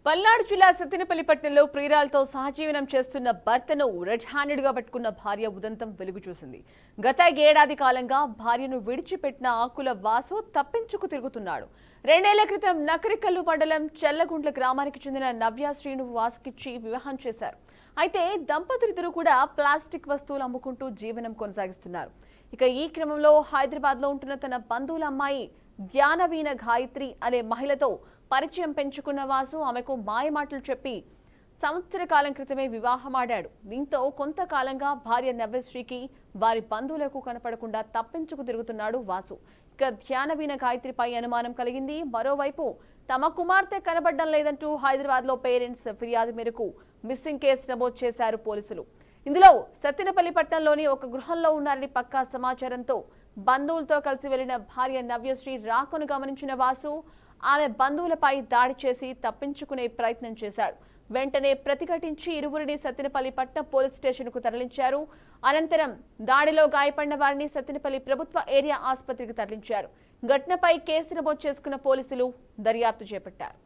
పల్నాడు జిల్లా సత్తెనపల్లి పట్టణంలో ప్రియురాలతో సహజీవనం చేస్తున్న భర్తను రెడ్ హ్యాండెడ్ గా పట్టుకున్న భార్య ఉదంతం వెలుగు చూసింది. గత ఏడాది కాలంగా భార్యను విడిచిపెట్టిన ఆకుల వాసు తప్పించుకు తిరుగుతున్నాడు. 2 ఏళ్ల క్రితం నకరికల్లు మండలం చెల్లగుండ్ల గ్రామానికి చెందిన నవ్య శ్రీను వాసుకిచ్చి వివాహం చేశారు. అయితే దంపతులిద్దరూ కూడా ప్లాస్టిక్ వస్తువులు అమ్ముకుంటూ జీవనం కొనసాగిస్తున్నారు. ఇక ఈ క్రమంలో హైదరాబాద్ లో ఉంటున్న తన బంధువుల అమ్మాయి ధ్యానవీన గాయత్రి అనే మహిళతో పరిచయం పెంచుకున్న వాసు ఆమెకు మాయమాటలు చెప్పి సంవత్సర కాలం క్రితమే వివాహమాడాడు. దీంతో కొంతకాలంగా భార్య నవ్యశ్రీకి వారి బంధువులకు కనపడకుండా తప్పించుకు తిరుగుతున్నాడు వాసు. ఇక ధ్యానవీన గాయత్రిపై అనుమానం కలిగింది. మరోవైపు తమ కుమార్తె కనబడడం లేదంటూ హైదరాబాద్ లో పేరెంట్స్ ఫిర్యాదు మేరకు మిస్సింగ్ కేసు నమోదు చేశారు పోలీసులు. ఇందులో సత్తెనపల్లి పట్టణంలోని ఒక గృహంలో ఉన్నారని పక్కా సమాచారంతో బంధువులతో కలిసి వెళ్లిన భార్య నవ్యశ్రీ రాకను గమనించిన వాసు ఆమె బంధువులపై దాడి చేసి తప్పించుకునే ప్రయత్నం చేశాడు. వెంటనే ప్రతిఘటించి ఇరువురిని సత్తెనపల్లి పట్టణ పోలీస్ స్టేషన్ కు తరలించారు. అనంతరం దాడిలో గాయపడిన వారిని సత్తెనపల్లి ప్రభుత్వ ఏరియా ఆసుపత్రికి తరలించారు. ఘటనపై కేసు నమోదు చేసుకున్న పోలీసులు దర్యాప్తు చేపట్టారు.